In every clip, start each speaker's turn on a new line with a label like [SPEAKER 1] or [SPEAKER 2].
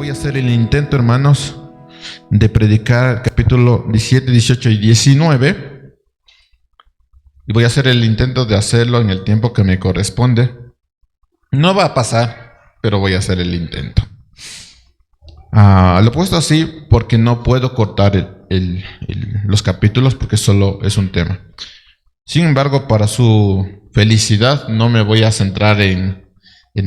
[SPEAKER 1] Voy a hacer el intento, hermanos, de predicar capítulo 17, 18 y 19. Y voy a hacer el intento de hacerlo en el tiempo que me corresponde. No va a pasar, pero voy a hacer el intento. Lo he puesto así porque no puedo cortar los capítulos porque solo es un tema. Sin embargo, para su felicidad, no me voy a centrar en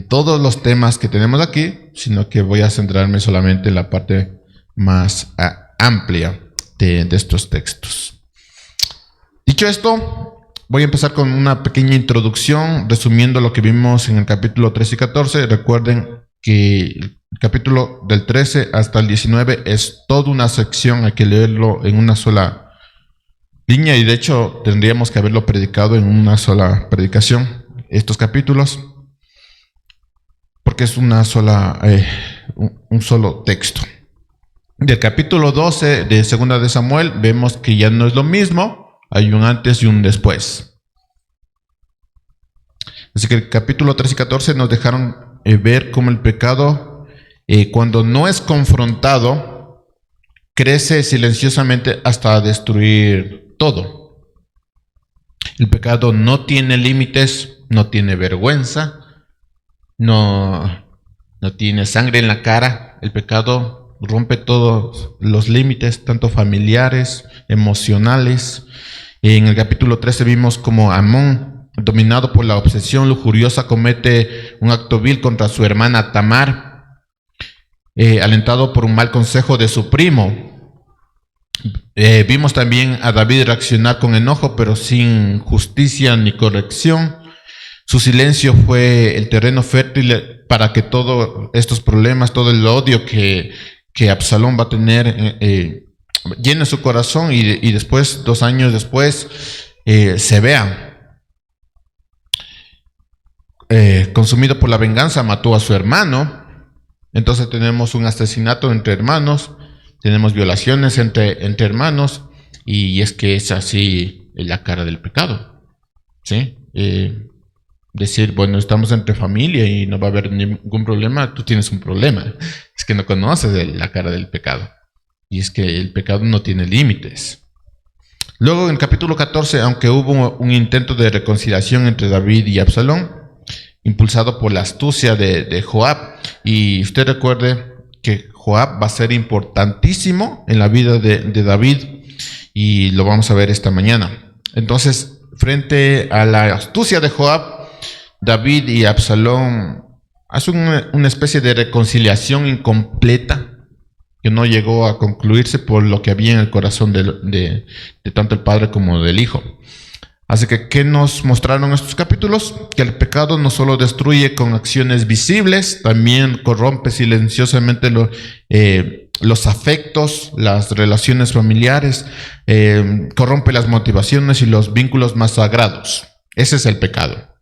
[SPEAKER 1] todos los temas que tenemos aquí, sino que voy a centrarme solamente en la parte más amplia de estos textos. Dicho esto, voy a empezar con una pequeña introducción, resumiendo lo que vimos en el capítulo 13 y 14. Recuerden que el capítulo del 13 hasta el 19 es toda una sección, hay que leerlo en una sola línea, y de hecho tendríamos que haberlo predicado en una sola predicación, estos capítulos, porque es una sola, un solo texto. Del capítulo 12 de Segunda de Samuel vemos que ya no es lo mismo, hay un antes y un después. Así que el capítulo 13 y 14 nos dejaron ver cómo el pecado, cuando no es confrontado, crece silenciosamente hasta destruir todo. El pecado no tiene límites, no tiene vergüenza, no tiene sangre en la cara. El pecado rompe todos los límites, tanto familiares, emocionales. En el capítulo 13 vimos como Amón, dominado por la obsesión lujuriosa, comete un acto vil contra su hermana Tamar, alentado por un mal consejo de su primo. Vimos también a David reaccionar con enojo, pero sin justicia ni corrección. Su silencio fue el terreno fértil para que todos estos problemas, todo el odio que Absalón va a tener, llene su corazón y después, 2 años después, se vea. Consumido por la venganza, mató a su hermano. Entonces tenemos un asesinato entre hermanos, tenemos violaciones entre hermanos, y es que es así la cara del pecado, ¿sí? Decir, bueno, estamos entre familia y no va a haber ningún problema, tú tienes un problema. Es que no conoces la cara del pecado. Y es que el pecado no tiene límites. Luego en el capítulo 14, aunque hubo un intento de reconciliación entre David y Absalón, impulsado por la astucia de Joab, y usted recuerde que Joab va a ser importantísimo en la vida de David, y lo vamos a ver esta mañana. Entonces, frente a la astucia de Joab, David y Absalón hacen una especie de reconciliación incompleta que no llegó a concluirse por lo que había en el corazón de tanto el padre como del hijo. Así que, ¿qué nos mostraron estos capítulos? Que el pecado no solo destruye con acciones visibles, también corrompe silenciosamente los afectos, las relaciones familiares, corrompe las motivaciones y los vínculos más sagrados. Ese es el pecado.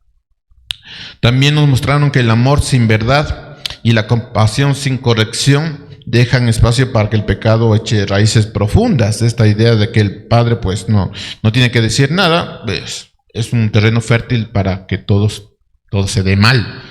[SPEAKER 1] También nos mostraron que el amor sin verdad y la compasión sin corrección dejan espacio para que el pecado eche raíces profundas. Esta idea de que el padre pues no tiene que decir nada, pues, es un terreno fértil para que todo se dé mal.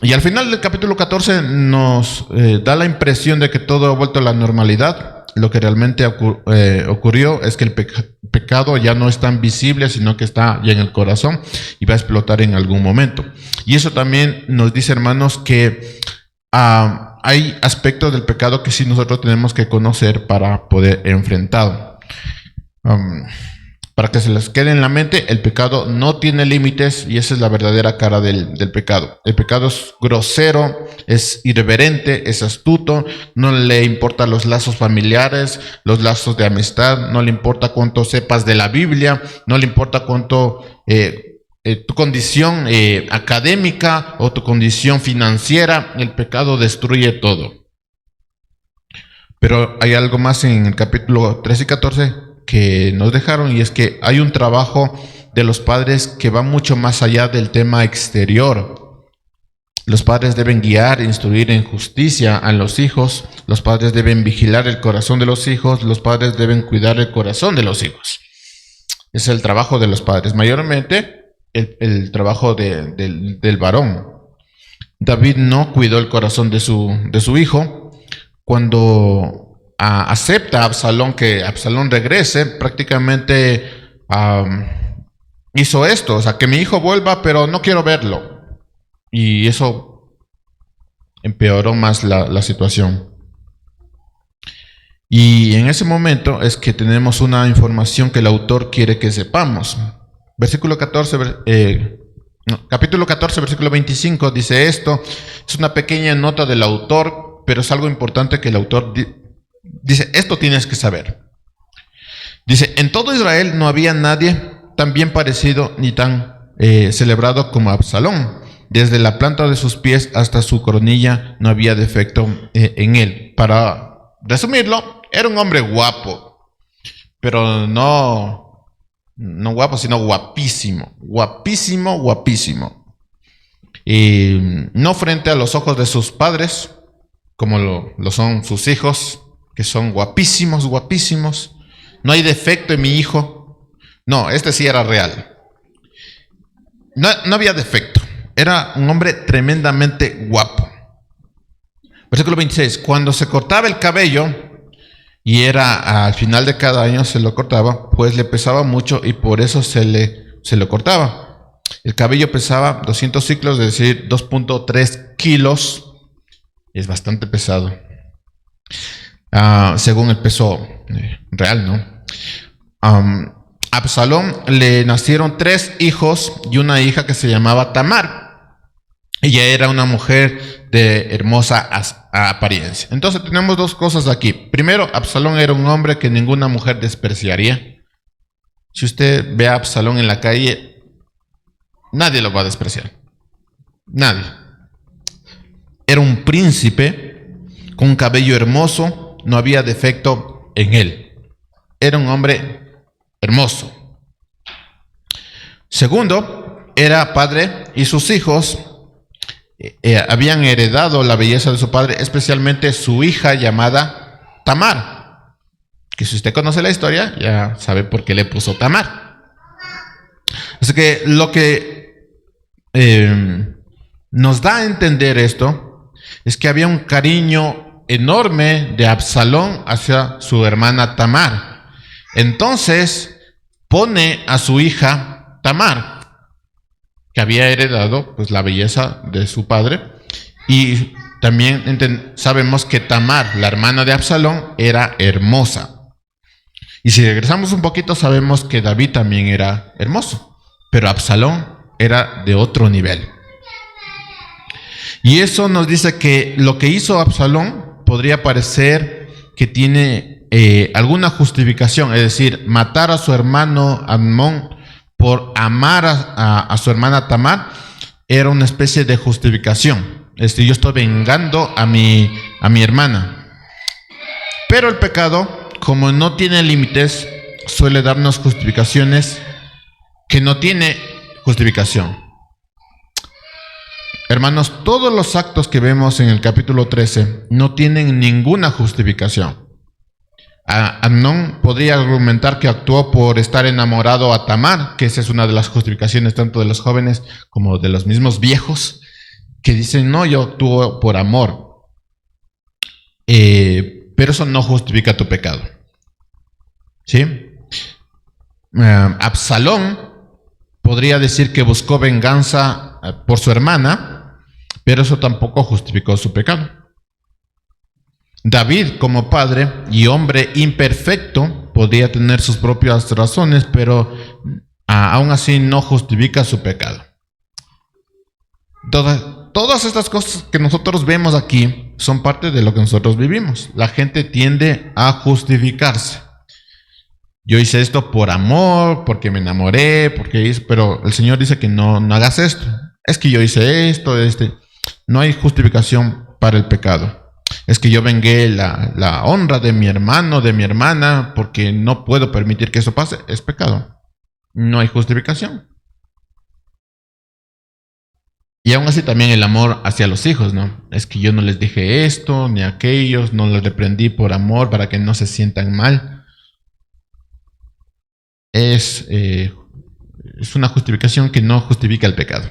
[SPEAKER 1] Y al final del capítulo 14 nos da la impresión de que todo ha vuelto a la normalidad. Lo que realmente ocurrió es que el pecado ya no es tan visible, sino que está ya en el corazón y va a explotar en algún momento. Y eso también nos dice, hermanos, que hay aspectos del pecado que sí nosotros tenemos que conocer para poder enfrentarlo. Para que se les quede en la mente, el pecado no tiene límites, y esa es la verdadera cara del pecado. El pecado es grosero, es irreverente, es astuto, no le importan los lazos familiares, los lazos de amistad, no le importa cuánto sepas de la Biblia, no le importa cuánto tu condición académica o tu condición financiera. El pecado destruye todo. Pero hay algo más en el capítulo 13 y 14 que nos dejaron, y es que hay un trabajo de los padres que va mucho más allá del tema exterior. Los padres deben guiar e instruir en justicia a los hijos, los padres deben vigilar el corazón de los hijos, los padres deben cuidar el corazón de los hijos. Es el trabajo de los padres, mayormente el trabajo del varón. David no cuidó el corazón de su hijo. Cuando acepta a Absalón que Absalón regrese, prácticamente hizo esto, o sea, que mi hijo vuelva, pero no quiero verlo. Y eso empeoró más la situación. Y en ese momento es que tenemos una información que el autor quiere que sepamos. Versículo 14, capítulo 14, versículo 25 dice esto. Es una pequeña nota del autor, pero es algo importante que el autor dice, esto tienes que saber. Dice, en todo Israel no había nadie tan bien parecido ni tan celebrado como Absalón. Desde la planta de sus pies hasta su coronilla no había defecto en él. Para resumirlo, era un hombre guapo, pero no guapo, sino guapísimo, guapísimo, guapísimo. Y no frente a los ojos de sus padres, como lo son sus hijos, que son guapísimos, guapísimos. No hay defecto en mi hijo. No, este sí era real. No había defecto. Era un hombre tremendamente guapo. Versículo 26. Cuando se cortaba el cabello, y era al final de cada año se lo cortaba, pues le pesaba mucho y por eso se lo cortaba. El cabello pesaba 200 ciclos, es decir, 2.3 kilos. Es bastante pesado. Según el peso real, ¿no? A Absalón le nacieron 3 hijos y una hija que se llamaba Tamar. Ella era una mujer de hermosa apariencia. Entonces tenemos 2 cosas aquí. Primero, Absalón era un hombre que ninguna mujer despreciaría. Si usted ve a Absalón en la calle, nadie lo va a despreciar. Nadie. Era un príncipe con un cabello hermoso, no había defecto en él. Era un hombre hermoso. Segundo, era padre y sus hijos habían heredado la belleza de su padre, especialmente su hija llamada Tamar, que si usted conoce la historia ya sabe por qué le puso Tamar. Así que lo que nos da a entender esto es que había un cariño enorme de Absalón hacia su hermana Tamar. Entonces pone a su hija Tamar, que había heredado pues la belleza de su padre, y también sabemos que Tamar, la hermana de Absalón, era hermosa. Y si regresamos un poquito, sabemos que David también era hermoso, pero Absalón era de otro nivel. Y eso nos dice que lo que hizo Absalón podría parecer que tiene alguna justificación, es decir, matar a su hermano Amnón por amar a su hermana Tamar era una especie de justificación. Es decir, yo estoy vengando a mi hermana. Pero el pecado, como no tiene límites, suele darnos justificaciones que no tiene justificación. Hermanos, todos los actos que vemos en el capítulo 13 no tienen ninguna justificación. Amnón podría argumentar que actuó por estar enamorado a Tamar, que esa es una de las justificaciones tanto de los jóvenes como de los mismos viejos, que dicen, no, yo actúo por amor. Pero eso no justifica tu pecado. ¿Sí? Absalón podría decir que buscó venganza por su hermana, pero eso tampoco justificó su pecado. David, como padre y hombre imperfecto, podría tener sus propias razones, pero aún así no justifica su pecado. Todas estas cosas que nosotros vemos aquí son parte de lo que nosotros vivimos. La gente tiende a justificarse. Yo hice esto por amor, porque me enamoré, pero el Señor dice que no hagas esto. Es que yo hice esto, no hay justificación para el pecado. Es que yo vengué la honra de mi hermano, de mi hermana, porque no puedo permitir que eso pase. Es pecado. No hay justificación. Y aún así también el amor hacia los hijos, ¿no? Es que yo no les dije esto, ni aquellos, no les reprendí por amor para que no se sientan mal. Es una justificación que no justifica el pecado.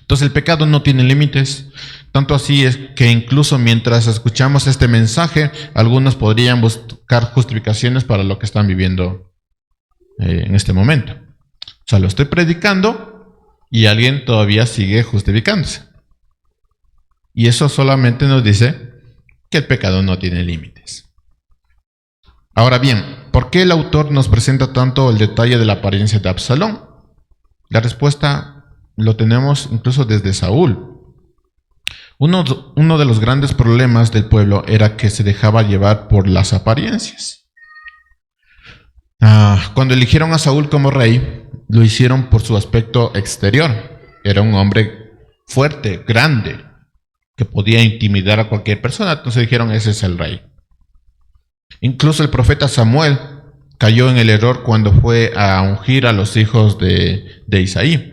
[SPEAKER 1] Entonces el pecado no tiene límites. Tanto así es que incluso mientras escuchamos este mensaje, algunos podrían buscar justificaciones para lo que están viviendo en este momento. O sea, lo estoy predicando y alguien todavía sigue justificándose. Y eso solamente nos dice que el pecado no tiene límites. Ahora bien, ¿por qué el autor nos presenta tanto el detalle de la apariencia de Absalón? La respuesta lo tenemos incluso desde Saúl. Uno de los grandes problemas del pueblo era que se dejaba llevar por las apariencias. Cuando eligieron a Saúl como rey, lo hicieron por su aspecto exterior. Era un hombre fuerte, grande, que podía intimidar a cualquier persona. Entonces dijeron, ese es el rey. Incluso el profeta Samuel cayó en el error cuando fue a ungir a los hijos de Isaí.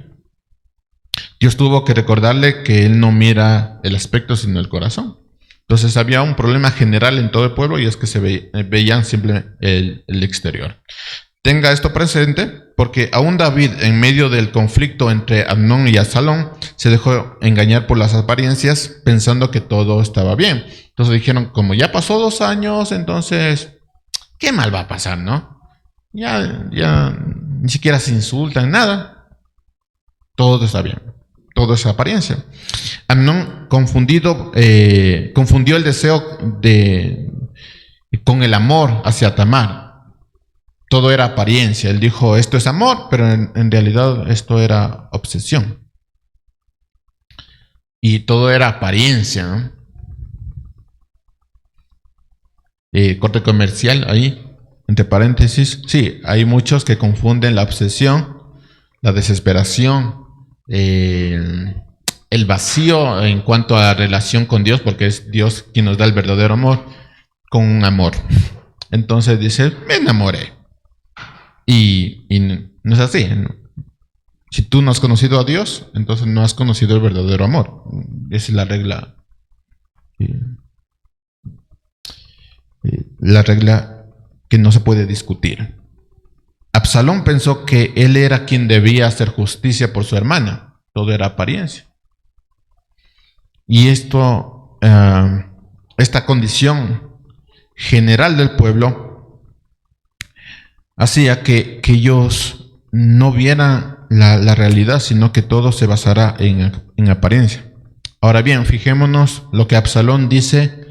[SPEAKER 1] Dios tuvo que recordarle que él no mira el aspecto sino el corazón. Entonces había un problema general en todo el pueblo y es que se veían simplemente el exterior. Tenga esto presente porque aún David, en medio del conflicto entre Amnón y Absalón, se dejó engañar por las apariencias pensando que todo estaba bien. Entonces dijeron, como ya pasó 2 años, entonces, ¿qué mal va a pasar, no? Ya ni siquiera se insultan, nada. Todo está bien. Todo es apariencia. Amnón confundió el deseo con el amor hacia Tamar. Todo era apariencia. Él dijo, esto es amor, pero en realidad esto era obsesión. Y todo era apariencia, ¿no? Corte comercial ahí, entre paréntesis. Sí, hay muchos que confunden la obsesión, la desesperación, el vacío en cuanto a la relación con Dios, porque es Dios quien nos da el verdadero amor, con un amor. Entonces dice, me enamoré. Y no es así, ¿no? Si tú no has conocido a Dios, entonces no has conocido el verdadero amor. Esa es la regla. La regla que no se puede discutir. Absalón pensó que él era quien debía hacer justicia por su hermana. Todo era apariencia. Y esta condición general del pueblo hacía que ellos no vieran la realidad, sino que todo se basara en apariencia. Ahora bien, fijémonos lo que Absalón dice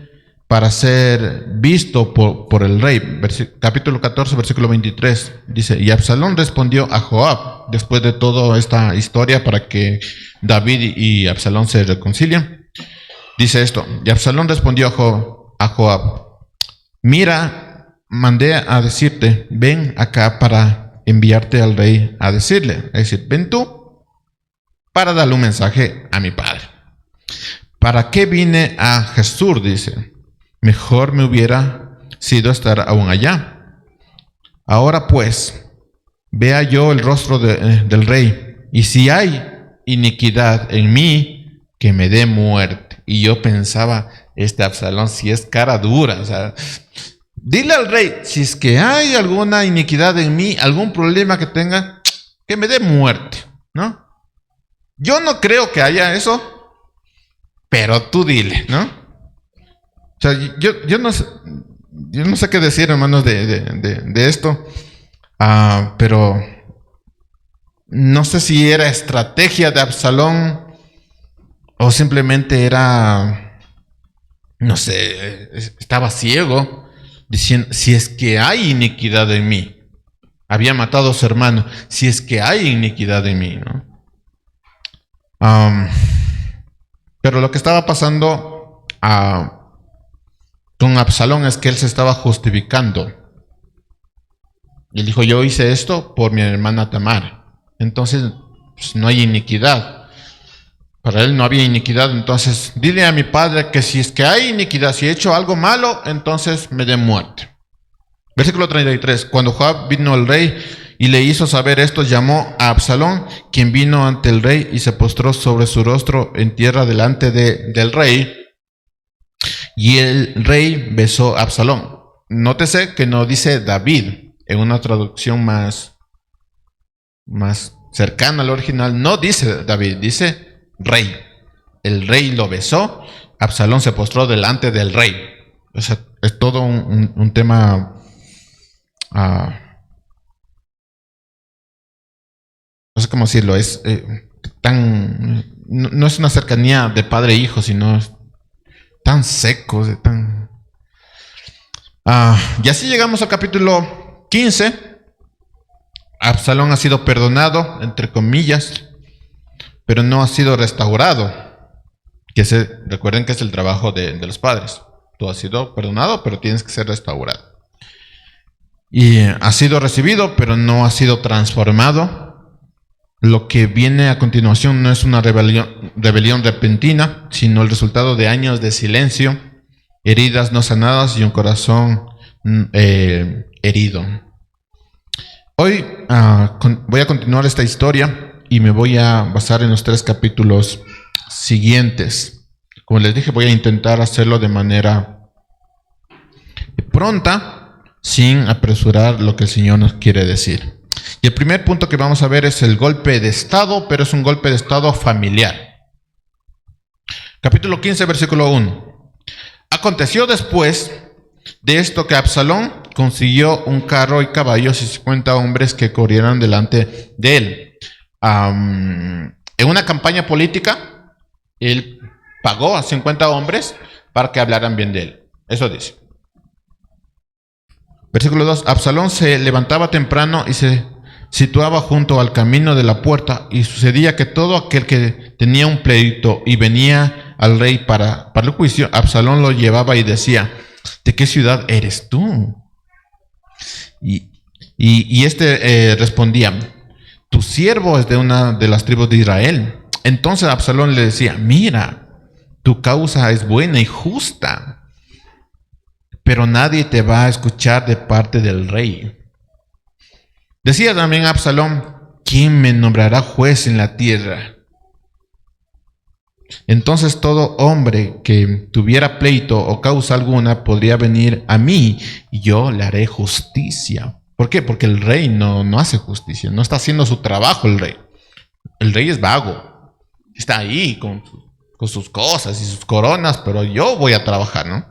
[SPEAKER 1] para ser visto por el rey. Capítulo 14, versículo 23. Dice, y Absalón respondió a Joab, después de toda esta historia para que David y Absalón se reconcilien. Dice esto, y Absalón respondió a Joab, mira, mandé a decirte, ven acá para enviarte al rey a decirle. Es decir, ven tú para darle un mensaje a mi padre. ¿Para qué vine a Jesús? Dice. Mejor me hubiera sido estar aún allá. Ahora pues, vea yo el rostro del rey, y si hay iniquidad en mí, que me dé muerte. Y yo pensaba, Absalón si es cara dura, o sea, dile al rey, si es que hay alguna iniquidad en mí, algún problema que tenga, que me dé muerte, ¿no? Yo no creo que haya eso, pero tú dile, ¿no? O sea, yo no sé qué decir, hermanos, de esto, pero no sé si era estrategia de Absalón o simplemente era, no sé, estaba ciego, diciendo, si es que hay iniquidad en mí. Había matado a su hermano, si es que hay iniquidad en mí, ¿no? Pero lo que estaba pasando con Absalón es que él se estaba justificando. Y él dijo, yo hice esto por mi hermana Tamar. Entonces, pues, no hay iniquidad. Para él no había iniquidad. Entonces, dile a mi padre que si es que hay iniquidad, si he hecho algo malo, entonces me dé muerte. Versículo 33. Cuando Joab vino al rey y le hizo saber esto, llamó a Absalón, quien vino ante el rey y se postró sobre su rostro en tierra delante del rey. Y el rey besó a Absalón. Nótese que no dice David, en una traducción más cercana al original, no dice David, dice rey. El rey lo besó, Absalón se postró delante del rey. O sea, es todo un tema no sé cómo decirlo, es no es una cercanía de padre e hijo, sino es tan seco, tan... y así llegamos al capítulo 15. Absalón ha sido perdonado, entre comillas, pero no ha sido restaurado. Recuerden que es el trabajo de los padres. Tú has sido perdonado, pero tienes que ser restaurado. Y ha sido recibido, pero no ha sido transformado. Lo que viene a continuación no es una rebelión repentina, sino el resultado de años de silencio, heridas no sanadas y un corazón herido. Hoy voy a continuar esta historia y me voy a basar en los 3 capítulos siguientes. Como les dije, voy a intentar hacerlo de manera pronta, sin apresurar lo que el Señor nos quiere decir. Y el primer punto que vamos a ver es el golpe de estado, pero es un golpe de estado familiar. Capítulo 15, versículo 1. Aconteció después de esto que Absalón consiguió un carro y caballos y 50 hombres que corrieran delante de él. En una campaña política, él pagó a 50 hombres para que hablaran bien de él. Eso dice. Versículo 2. Absalón se levantaba temprano y se situaba junto al camino de la puerta, y sucedía que todo aquel que tenía un pleito y venía al rey para el juicio, Absalón lo llevaba y decía: ¿de qué ciudad eres tú? Y este respondía: tu siervo es de una de las tribus de Israel. Entonces Absalón le decía: mira, tu causa es buena y justa, pero nadie te va a escuchar de parte del rey. Decía también Absalón: ¿quién me nombrará juez en la tierra? Entonces todo hombre que tuviera pleito o causa alguna podría venir a mí y yo le haré justicia. ¿Por qué? Porque el rey no hace justicia, no está haciendo su trabajo el rey. El rey es vago, está ahí con sus cosas y sus coronas, pero yo voy a trabajar, ¿no?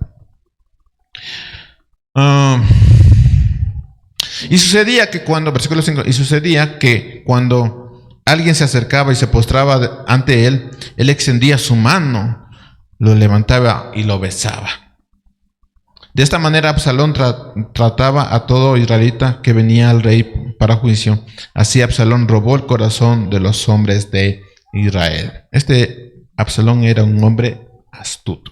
[SPEAKER 1] Y sucedía que cuando, versículo 5, y sucedía que cuando alguien se acercaba y se postraba ante él, él extendía su mano, lo levantaba y lo besaba. De esta manera Absalón trataba a todo israelita que venía al rey para juicio. Así Absalón robó el corazón de los hombres de Israel. Este Absalón era un hombre astuto.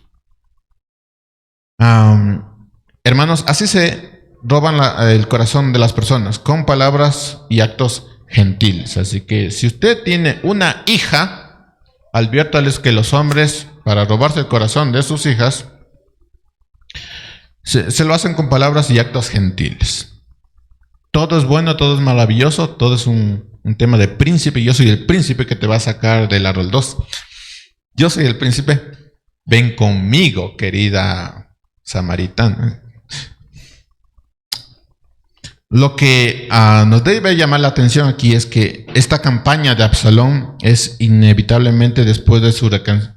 [SPEAKER 1] Hermanos, así se roban el corazón de las personas, con palabras y actos gentiles. Así que si usted tiene una hija, adviértales que los hombres, para robarse el corazón de sus hijas, se lo hacen con palabras y actos gentiles. Todo es bueno, todo es maravilloso, todo es un tema de príncipe. Yo soy el príncipe que te va a sacar del Arrold 2. Yo soy el príncipe. Ven conmigo, querida samaritana. Lo que nos debe llamar la atención aquí es que esta campaña de Absalón es inevitablemente después de su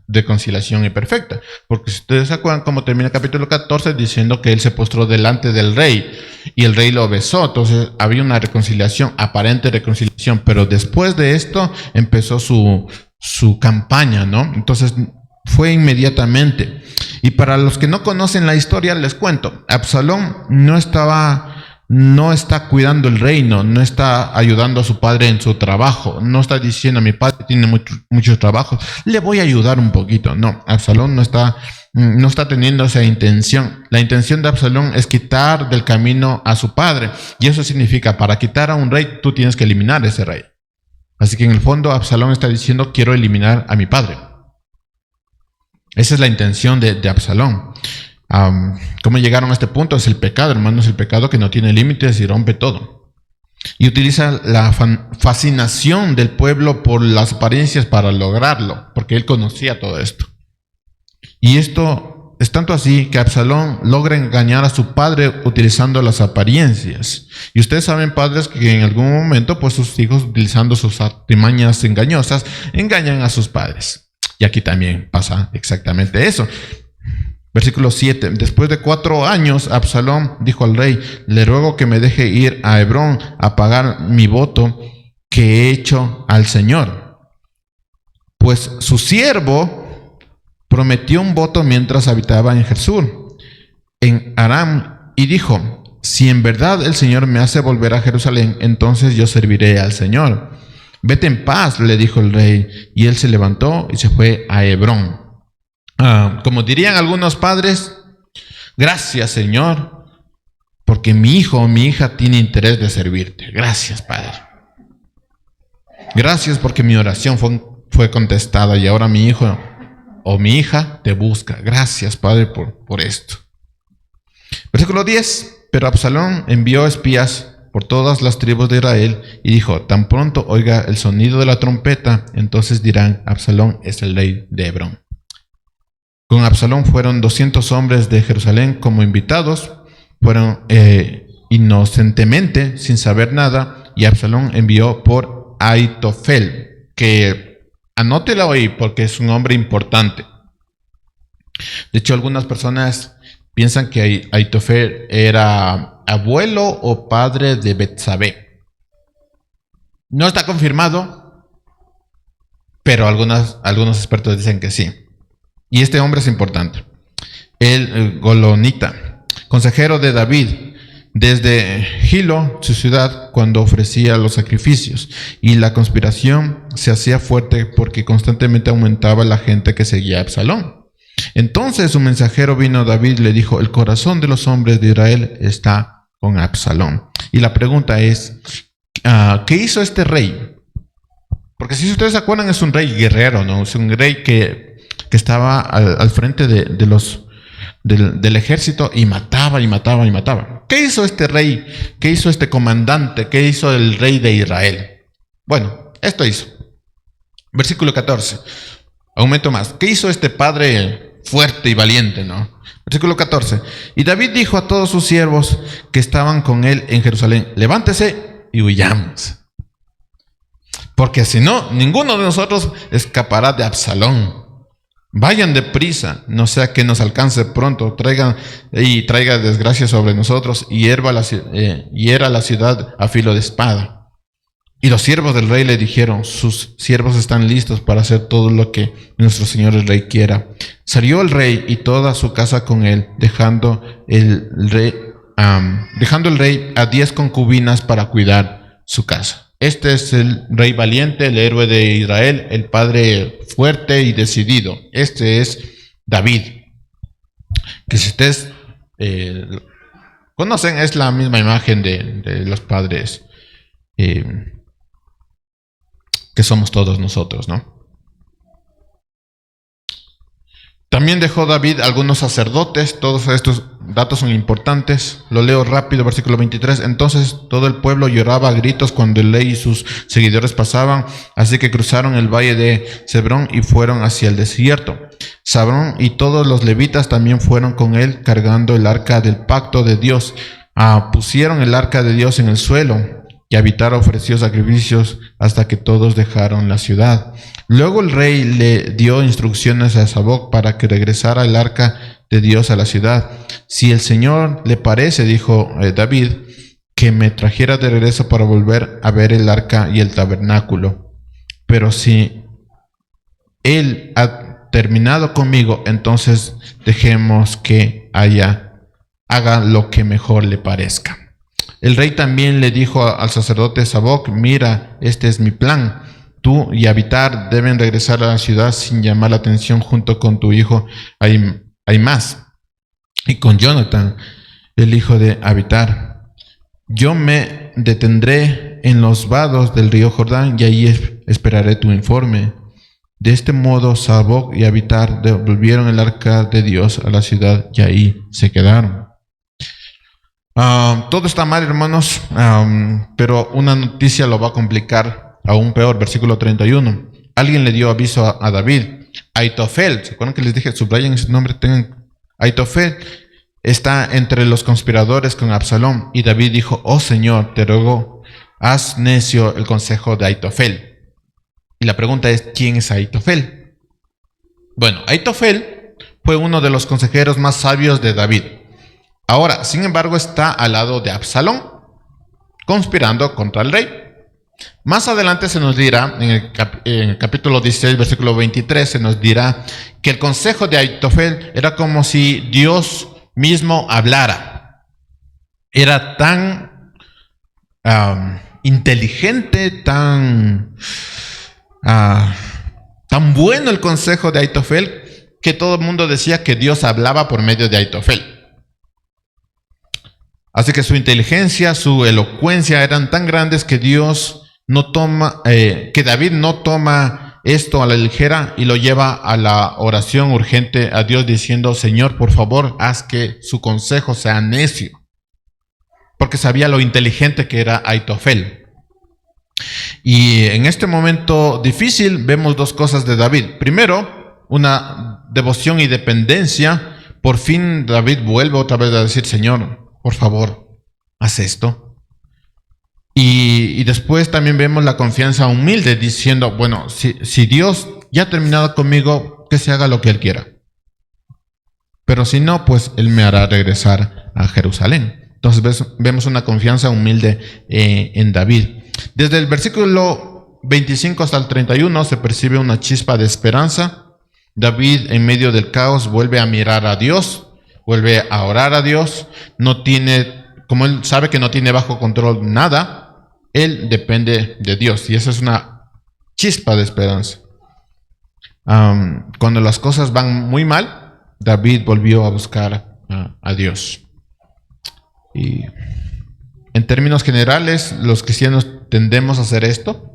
[SPEAKER 1] reconciliación imperfecta. Porque si ustedes se acuerdan cómo termina el capítulo 14 diciendo que él se postró delante del rey y el rey lo besó. Entonces había una reconciliación, aparente reconciliación, pero después de esto empezó su campaña, ¿no? Entonces fue inmediatamente. Y para los que no conocen la historia, les cuento, Absalón no está cuidando el reino, no está ayudando a su padre en su trabajo, no está diciendo: mi padre tiene muchos trabajos, le voy a ayudar un poquito. No, Absalón no está teniendo esa intención. La intención de Absalón es quitar del camino a su padre, y eso significa, para quitar a un rey, tú tienes que eliminar a ese rey. Así que en el fondo Absalón está diciendo: quiero eliminar a mi padre. Esa es la intención de Absalón. ¿Cómo llegaron a este punto? Es el pecado, hermanos, el pecado que no tiene límites y rompe todo. Y utiliza la fascinación del pueblo por las apariencias para lograrlo, porque él conocía todo esto. Y esto es tanto así que Absalón logra engañar a su padre utilizando las apariencias. Y ustedes saben, padres, que en algún momento, pues sus hijos, utilizando sus artimañas engañosas, engañan a sus padres. Y aquí también pasa exactamente eso. Versículo 7. Después de 4 años, Absalón dijo al rey: le ruego que me deje ir a Hebrón a pagar mi voto que he hecho al Señor. Pues su siervo prometió un voto mientras habitaba en Jesur, en Aram, y dijo: si en verdad el Señor me hace volver a Jerusalén, entonces yo serviré al Señor. Vete en paz, le dijo el rey, y él se levantó y se fue a Hebrón. Como dirían algunos padres, gracias, Señor, porque mi hijo o mi hija tiene interés de servirte. Gracias, Padre. Gracias porque mi oración fue contestada y ahora mi hijo o mi hija te busca. Gracias, Padre, por esto. Versículo 10. Pero Absalón envió espías por todas las tribus de Israel y dijo: tan pronto oiga el sonido de la trompeta, entonces dirán: Absalón es el rey de Hebrón. Con Absalón fueron 200 hombres de Jerusalén como invitados. Fueron inocentemente, sin saber nada, y Absalón envió por Aitofel, que anótelo ahí porque es un hombre importante. De hecho, algunas personas piensan que Aitofel era abuelo o padre de Betsabé. No está confirmado, pero algunos expertos dicen que sí. Y este hombre es importante. El golonita, consejero de David, desde Gilo, su ciudad, cuando ofrecía los sacrificios. Y la conspiración se hacía fuerte porque constantemente aumentaba la gente que seguía a Absalón. Entonces un mensajero vino a David y le dijo: el corazón de los hombres de Israel está con Absalón. Y la pregunta es, ¿qué hizo este rey? Porque si ustedes se acuerdan, es un rey guerrero, ¿no? Es un rey que estaba al frente del ejército y mataba y mataba y mataba. ¿Qué hizo este rey? ¿Qué hizo este comandante? ¿Qué hizo el rey de Israel? Bueno, esto hizo. Versículo 14. Aumento más. ¿Qué hizo este padre fuerte y valiente, no? Versículo 14. Y David dijo a todos sus siervos que estaban con él en Jerusalén: levántese y huyamos, porque si no, ninguno de nosotros escapará de Absalón. Vayan deprisa, no sea que nos alcance pronto, traiga desgracia sobre nosotros y hiera la ciudad a filo de espada. Y los siervos del rey le dijeron: sus siervos están listos para hacer todo lo que nuestro señor el rey quiera. Salió el rey y toda su casa con él, dejando el rey a 10 concubinas para cuidar su casa. Este es el rey valiente, el héroe de Israel, el padre fuerte y decidido. Este es David, que si ustedes conocen, es la misma imagen de los padres que somos todos nosotros, ¿no? También dejó David algunos sacerdotes. Todos estos datos son importantes. Lo leo rápido, versículo 23. Entonces todo el pueblo lloraba a gritos cuando el rey y sus seguidores pasaban, así que cruzaron el valle de Cebrón y fueron hacia el desierto. Sabrón y todos los levitas también fueron con él, cargando el arca del pacto de Dios. Pusieron el arca de Dios en el suelo, y Abiatar ofreció sacrificios hasta que todos dejaron la ciudad. Luego el rey le dio instrucciones a Sadoc para que regresara el arca de Dios a la ciudad. Si el Señor le parece, dijo David, que me trajera de regreso para volver a ver el arca y el tabernáculo. Pero si él ha terminado conmigo, entonces dejemos que haga lo que mejor le parezca. El rey también le dijo al sacerdote Sadoc: mira, este es mi plan. Tú y Abiatar deben regresar a la ciudad sin llamar la atención junto con tu hijo Ahimaaz y con Jonathan, el hijo de Abiatar. Yo me detendré en los vados del río Jordán y allí esperaré tu informe. De este modo Sadoc y Abiatar devolvieron el arca de Dios a la ciudad y ahí se quedaron. Todo está mal, hermanos, pero una noticia lo va a complicar aún peor. Versículo 31. Alguien le dio aviso a David. Aitofel, ¿se acuerdan que les dije? Subrayen ese nombre, Aitofel está entre los conspiradores con Absalón. Y David dijo: oh Señor, te ruego, haz necio el consejo de Aitofel. Y la pregunta es: ¿quién es Aitofel? Bueno, Aitofel fue uno de los consejeros más sabios de David. Ahora, sin embargo, está al lado de Absalón, conspirando contra el rey. Más adelante se nos dirá, en el capítulo 16, versículo 23, se nos dirá que el consejo de Aitofel era como si Dios mismo hablara. Era tan inteligente, tan bueno el consejo de Aitofel, que todo el mundo decía que Dios hablaba por medio de Aitofel. Así que su inteligencia, su elocuencia eran tan grandes que que David no toma esto a la ligera y lo lleva a la oración urgente a Dios diciendo: Señor, por favor, haz que su consejo sea necio. Porque sabía lo inteligente que era Aitofel. Y en este momento difícil vemos dos cosas de David. Primero, una devoción y dependencia. Por fin David vuelve otra vez a decir: Señor, por favor, haz esto. Y después también vemos la confianza humilde diciendo: bueno, si Dios ya ha terminado conmigo, que se haga lo que Él quiera. Pero si no, pues Él me hará regresar a Jerusalén. Entonces vemos una confianza humilde en David. Desde el versículo 25 hasta el 31 se percibe una chispa de esperanza. David, en medio del caos, vuelve a mirar a Dios, vuelve a orar a Dios. Como él sabe que no tiene bajo control nada, él depende de Dios. Y esa es una chispa de esperanza. Cuando las cosas van muy mal, David volvió a buscar a Dios. Y en términos generales, los cristianos tendemos a hacer esto.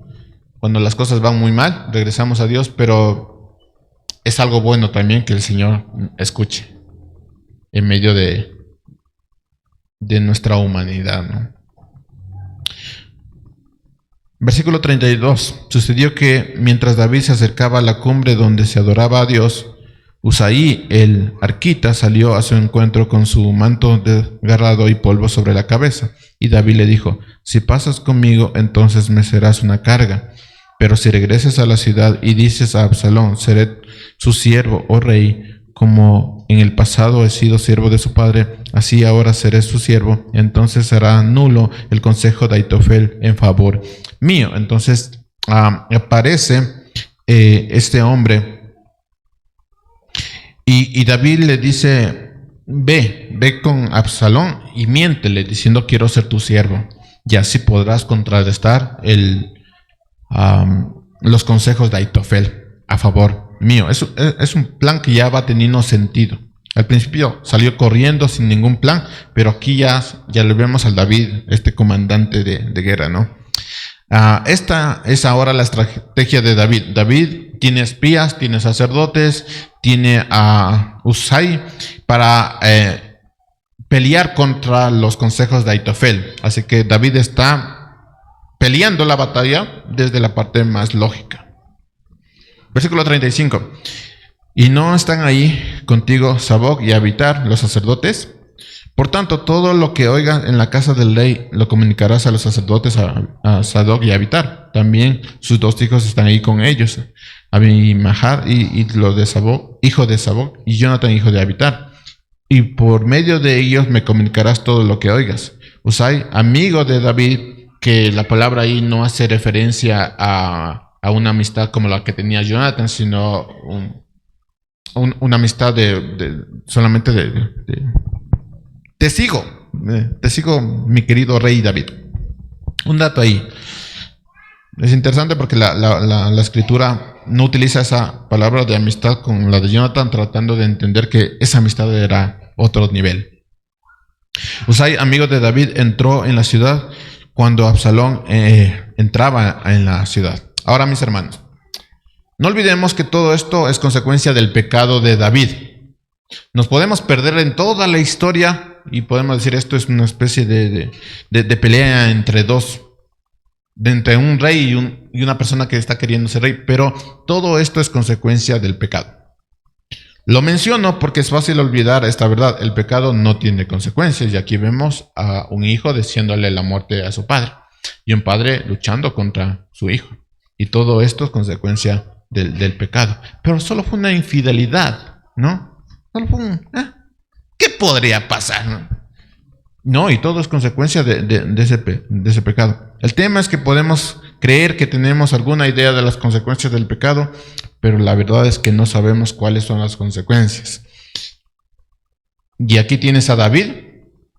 [SPEAKER 1] Cuando las cosas van muy mal, regresamos a Dios, pero es algo bueno también que el Señor escuche en medio de nuestra humanidad, ¿no? Versículo 32. Sucedió que mientras David se acercaba a la cumbre donde se adoraba a Dios, Usaí, el arquita, salió a su encuentro con su manto desgarrado y polvo sobre la cabeza. Y David le dijo: si pasas conmigo, entonces me serás una carga. Pero si regresas a la ciudad y dices a Absalón: seré su siervo, oh rey, como en el pasado he sido siervo de su padre, así ahora seré su siervo, entonces será nulo el consejo de Aitofel en favor mío. Entonces aparece este hombre y David le dice: ve con Absalón y miéntele diciendo: quiero ser tu siervo, y así podrás contrarrestar los consejos de Aitofel a favor mío. Es un plan que ya va teniendo sentido. Al principio salió corriendo sin ningún plan, pero aquí ya le vemos al David, este comandante de guerra, ¿no? Esta es ahora la estrategia de David. David tiene espías, tiene sacerdotes, tiene a Usai para pelear contra los consejos de Aitofel. Así que David está peleando la batalla desde la parte más lógica. Versículo 35. ¿Y no están ahí contigo Sadoc y Abiatar, los sacerdotes? Por tanto, todo lo que oigas en la casa del rey lo comunicarás a los sacerdotes, a Sadoc y a Abiatar. También sus dos hijos están ahí con ellos, Abimahar y lo de Sadoc, hijo de Sadoc, y Jonathan, hijo de Abiatar. Y por medio de ellos me comunicarás todo lo que oigas. Usai, amigo de David, que la palabra ahí no hace referencia a una amistad como la que tenía Jonathan, sino una amistad solamente te sigo, mi querido rey David. Un dato ahí. Es interesante porque la escritura no utiliza esa palabra de amistad con la de Jonathan, tratando de entender que esa amistad era otro nivel. Usai, amigo de David, entró en la ciudad cuando Absalón entraba en la ciudad. Ahora, mis hermanos, no olvidemos que todo esto es consecuencia del pecado de David. Nos podemos perder en toda la historia y podemos decir esto es una especie de pelea entre un rey y una persona que está queriendo ser rey, pero todo esto es consecuencia del pecado. Lo menciono porque es fácil olvidar esta verdad: el pecado no tiene consecuencias, y aquí vemos a un hijo deseándole la muerte a su padre y un padre luchando contra su hijo, y todo esto es consecuencia del pecado. Pero solo fue una infidelidad, ¿no? Solo fue ¿qué podría pasar? No, y todo es consecuencia de ese pecado. El tema es que podemos creer que tenemos alguna idea de las consecuencias del pecado, pero la verdad es que no sabemos cuáles son las consecuencias. Y aquí tienes a David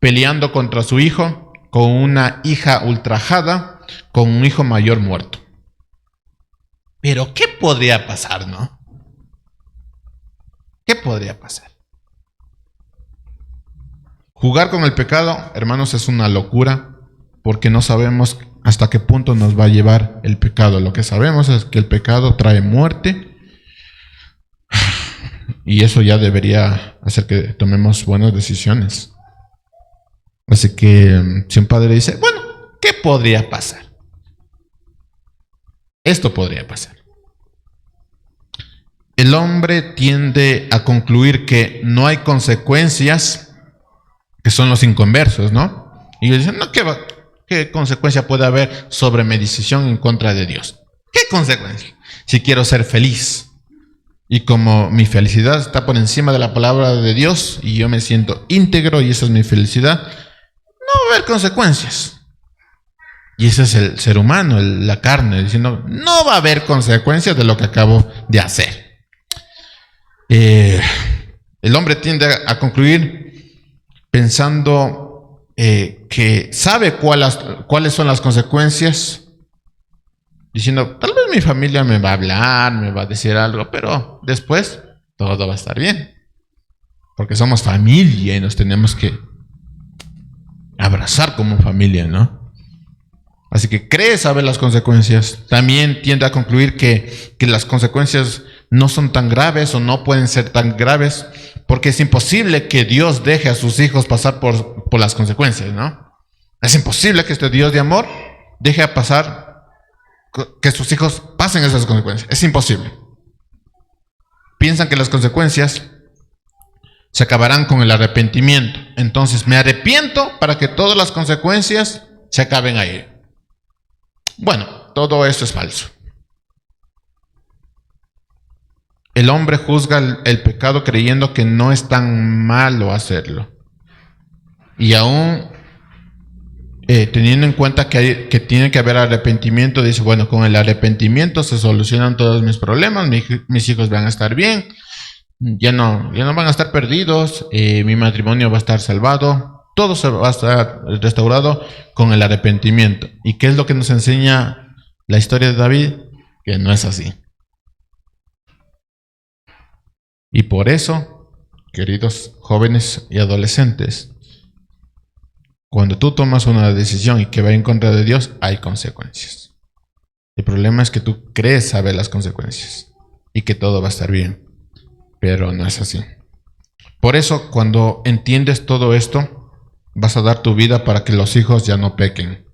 [SPEAKER 1] peleando contra su hijo, con una hija ultrajada, con un hijo mayor muerto. Pero ¿qué podría pasar, no? ¿Qué podría pasar? Jugar con el pecado, hermanos, es una locura, porque no sabemos hasta qué punto nos va a llevar el pecado. Lo que sabemos es que el pecado trae muerte, y eso ya debería hacer que tomemos buenas decisiones. Así que si un padre dice, bueno, ¿qué podría pasar? Esto podría pasar. El hombre tiende a concluir que no hay consecuencias, que son los inconversos, ¿no? Y ellos dicen, no, ¿qué consecuencia puede haber sobre mi decisión en contra de Dios? ¿Qué consecuencia? Si quiero ser feliz, y como mi felicidad está por encima de la palabra de Dios, y yo me siento íntegro, y esa es mi felicidad, no va a haber consecuencias. Y ese es el ser humano, la carne, diciendo, no va a haber consecuencias de lo que acabo de hacer. El hombre tiende a concluir pensando que sabe cuáles son las consecuencias, diciendo, tal vez mi familia me va a hablar, me va a decir algo, pero después todo va a estar bien, porque somos familia y nos tenemos que abrazar como familia, ¿no? Así que cree saber las consecuencias. También tiende a concluir que las consecuencias no son tan graves o no pueden ser tan graves, porque es imposible que Dios deje a sus hijos pasar por las consecuencias, ¿no? Es imposible que este Dios de amor deje a pasar, que sus hijos pasen esas consecuencias. Es imposible. Piensan que las consecuencias se acabarán con el arrepentimiento. Entonces me arrepiento para que todas las consecuencias se acaben ahí. Bueno, todo esto es falso. El hombre juzga el pecado creyendo que no es tan malo hacerlo. Y aún teniendo en cuenta que tiene que haber arrepentimiento, dice, bueno, con el arrepentimiento se solucionan todos mis problemas, mis hijos van a estar bien, ya no van a estar perdidos, mi matrimonio va a estar salvado, todo se va a estar restaurado con el arrepentimiento. ¿Y qué es lo que nos enseña la historia de David? Que no es así. Y por eso, queridos jóvenes y adolescentes, cuando tú tomas una decisión y que va en contra de Dios, hay consecuencias. El problema es que tú crees saber las consecuencias y que todo va a estar bien, pero no es así. Por eso, cuando entiendes todo esto, vas a dar tu vida para que los hijos ya no pequen,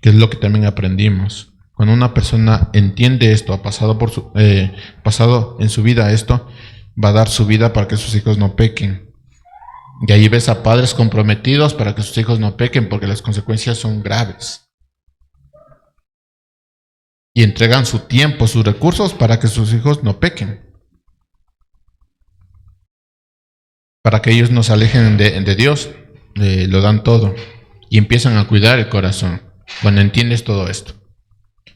[SPEAKER 1] que es lo que también aprendimos. Cuando una persona entiende esto, ha pasado pasado en su vida esto, va a dar su vida para que sus hijos no pequen. Y ahí ves a padres comprometidos para que sus hijos no pequen, porque las consecuencias son graves. Y entregan su tiempo, sus recursos para que sus hijos no pequen, para que ellos no se alejen de Dios, lo dan todo y empiezan a cuidar el corazón cuando entiendes todo esto.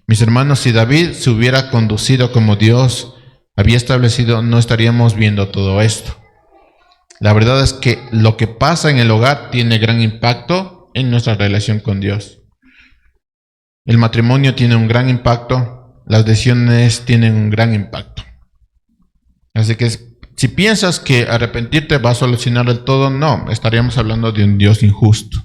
[SPEAKER 1] Mis hermanos, si David se hubiera conducido como Dios había establecido, no estaríamos viendo todo esto. La verdad es que lo que pasa en el hogar tiene gran impacto en nuestra relación con Dios. El matrimonio tiene un gran impacto, las decisiones tienen un gran impacto. Así que si piensas que arrepentirte va a solucionar el todo, no, estaríamos hablando de un Dios injusto.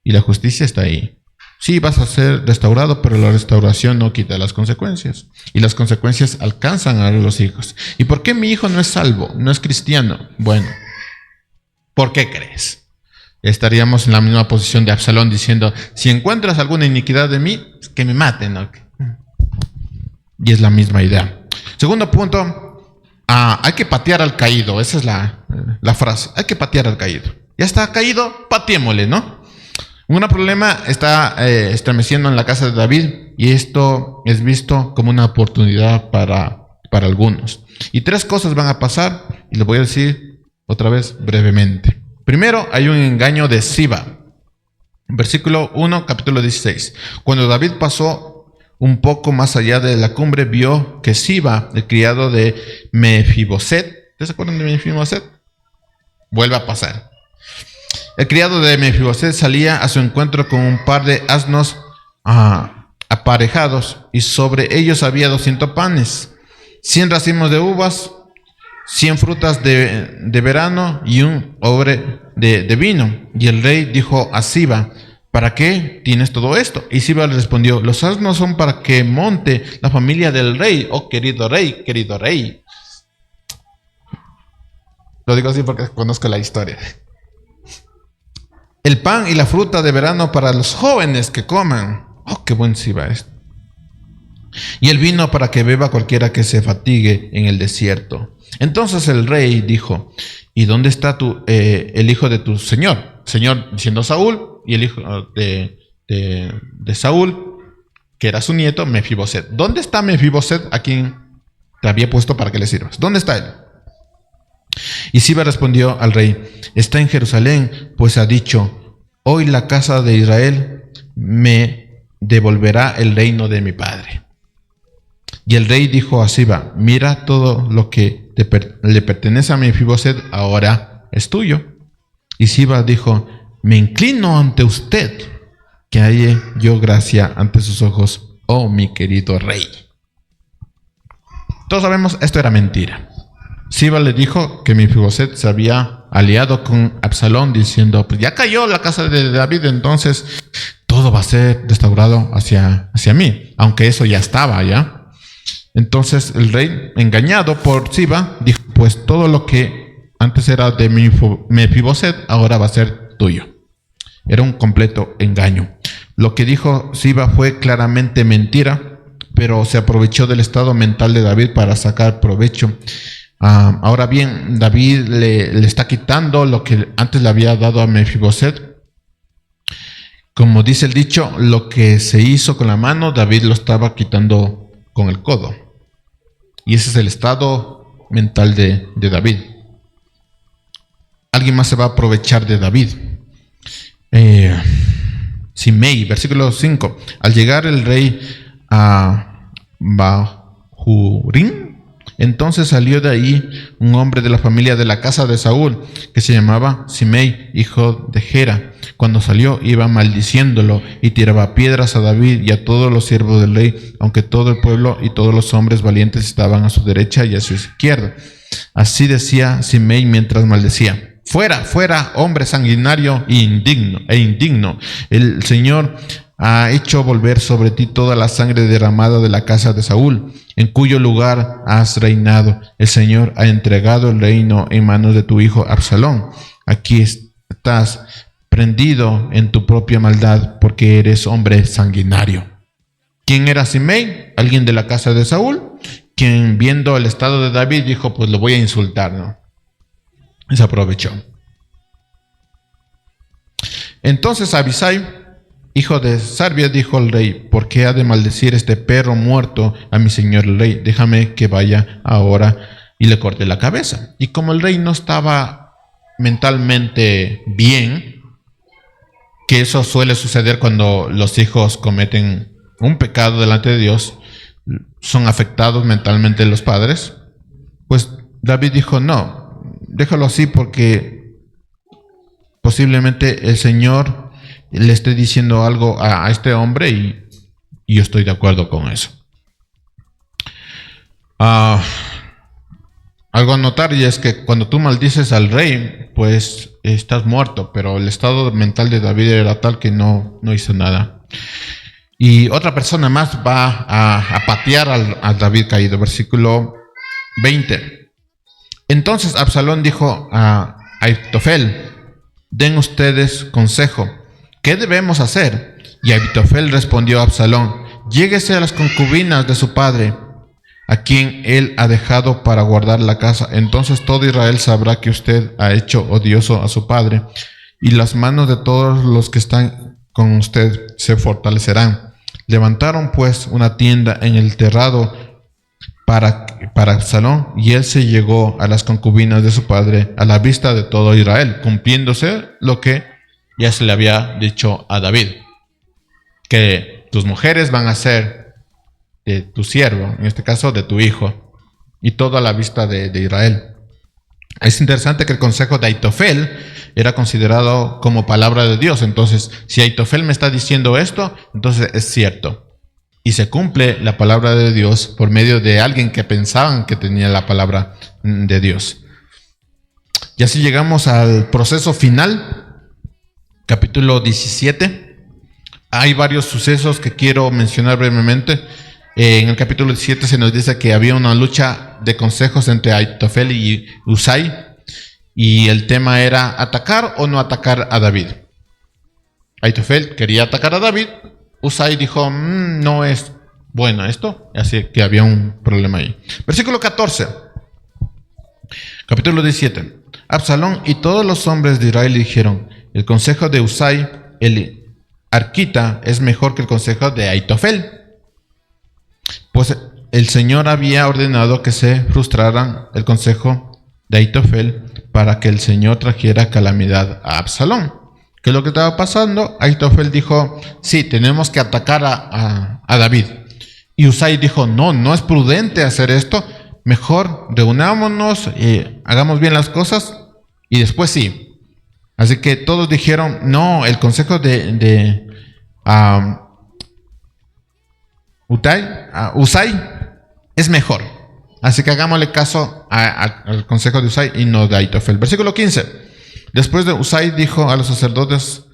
[SPEAKER 1] Y la justicia está ahí. Sí, vas a ser restaurado, pero la restauración no quita las consecuencias. Y las consecuencias alcanzan a los hijos. ¿Y por qué mi hijo no es salvo, no es cristiano? Bueno, ¿por qué crees? Estaríamos en la misma posición de Absalón diciendo, si encuentras alguna iniquidad de mí, que me maten, ¿no? Y es la misma idea. Segundo punto, hay que patear al caído. Esa es la frase. Hay que patear al caído. Ya está caído, pateémosle, ¿no? Un gran problema está estremeciendo en la casa de David y esto es visto como una oportunidad para algunos. Y tres cosas van a pasar y les voy a decir otra vez brevemente. Primero, hay un engaño de Siba. Versículo 1, capítulo 16. Cuando David pasó un poco más allá de la cumbre, vio que Siba, el criado de Mefiboset, ¿ustedes se acuerdan de Mefiboset? Vuelve a pasar. El criado de Mefiboset salía a su encuentro con un par de asnos aparejados, y sobre ellos había 200 panes, 100 racimos de uvas, 100 frutas de verano y un odre de vino. Y el rey dijo a Siba: ¿para qué tienes todo esto? Y Siba le respondió: los asnos son para que monte la familia del rey. Oh, querido rey, querido rey. Lo digo así porque conozco la historia. El pan y la fruta de verano para los jóvenes que coman. Oh, qué buen Siba es. Y el vino para que beba cualquiera que se fatigue en el desierto. Entonces el rey dijo: ¿y dónde está el hijo de tu señor? Señor diciendo Saúl, y el hijo de Saúl, que era su nieto, Mefiboset. ¿Dónde está Mefiboset, a quien te había puesto para que le sirvas? ¿Dónde está él? Y Siba respondió al rey: está en Jerusalén, pues ha dicho: hoy la casa de Israel me devolverá el reino de mi padre. Y el rey dijo a Siba: mira, todo lo que le pertenece a Mefiboset ahora es tuyo. Y Siba dijo: me inclino ante usted, que halle yo gracia ante sus ojos, oh mi querido rey. Todos sabemos, esto era mentira. Siba le dijo que Mefiboset se había aliado con Absalón, diciendo: pues ya cayó la casa de David, entonces todo va a ser restaurado hacia mí, aunque eso ya estaba ya. Entonces el rey, engañado por Siba, dijo: pues todo lo que antes era de Mefiboset ahora va a ser tuyo. Era un completo engaño. Lo que dijo Siba fue claramente mentira, pero se aprovechó del estado mental de David para sacar provecho. Ahora bien, David le está quitando lo que antes le había dado a Mefiboset. Como dice el dicho, lo que se hizo con la mano, David lo estaba quitando con el codo. Y ese es el estado mental de David. Alguien más se va a aprovechar de David. Simei, versículo 5. Al llegar el rey a Bahurim, entonces salió de ahí un hombre de la familia de la casa de Saúl, que se llamaba Simei, hijo de Gera. Cuando salió, iba maldiciéndolo y tiraba piedras a David y a todos los siervos del rey, aunque todo el pueblo y todos los hombres valientes estaban a su derecha y a su izquierda. Así decía Simei mientras maldecía: fuera, fuera, hombre sanguinario e indigno. El Señor ha hecho volver sobre ti toda la sangre derramada de la casa de Saúl, en cuyo lugar has reinado. El Señor ha entregado el reino en manos de tu hijo Absalón. Aquí estás prendido en tu propia maldad, porque eres hombre sanguinario. ¿Quién era Simei? Alguien de la casa de Saúl, quien, viendo el estado de David, dijo: pues lo voy a insultar, ¿no? Y se aprovechó. Entonces Abisai, hijo de Sarbia, dijo al rey: ¿por qué ha de maldecir este perro muerto a mi señor el rey? Déjame que vaya ahora y le corte la cabeza. Y como el rey no estaba mentalmente bien, que eso suele suceder cuando los hijos cometen un pecado delante de Dios, son afectados mentalmente los padres, pues David dijo: no, déjalo así, porque posiblemente el Señor le esté diciendo algo a este hombre y yo estoy de acuerdo con eso. Algo a notar, y es que cuando tú maldices al rey, pues estás muerto, pero el estado mental de David era tal que no hizo nada. Y otra persona más va a patear al David caído. Versículo 20. Entonces Absalón dijo a Ahitofel: den ustedes consejo, ¿qué debemos hacer? Y Ahitofel respondió a Absalón: lléguese a las concubinas de su padre, a quien él ha dejado para guardar la casa. Entonces todo Israel sabrá que usted ha hecho odioso a su padre, y las manos de todos los que están con usted se fortalecerán. Levantaron pues una tienda en el terrado para Absalón, y él se llegó a las concubinas de su padre a la vista de todo Israel, cumpliéndose lo que ya se le había dicho a David, que tus mujeres van a ser de tu siervo, en este caso de tu hijo, y todo a la vista de Israel. Es interesante que el consejo de Aitofel era considerado como palabra de Dios. Entonces, si Aitofel me está diciendo esto, entonces es cierto. Y se cumple la palabra de Dios por medio de alguien que pensaban que tenía la palabra de Dios. Y así llegamos al proceso final, capítulo 17. Hay varios sucesos que quiero mencionar brevemente. En el capítulo 17 se nos dice que había una lucha de consejos entre Aitofel y Husai, y el tema era atacar o no atacar a David. Aitofel quería atacar a David, Husai dijo, no es bueno esto, así que había un problema ahí. Versículo 14, capítulo 17. Absalón y todos los hombres de Israel dijeron, el consejo de Husai, el arquita, es mejor que el consejo de Aitofel. Pues el Señor había ordenado que se frustraran el consejo de Aitofel para que el Señor trajera calamidad a Absalón. ¿Qué es lo que estaba pasando? Aitofel dijo, sí, tenemos que atacar a David. Y Husai dijo, no es prudente hacer esto. Mejor reunámonos y hagamos bien las cosas y después sí. Así que todos dijeron, no, el consejo de Husai es mejor. Así que hagámosle caso al consejo de Husai y no de Aitofel. Versículo 15. Después de Husai dijo a los sacerdotes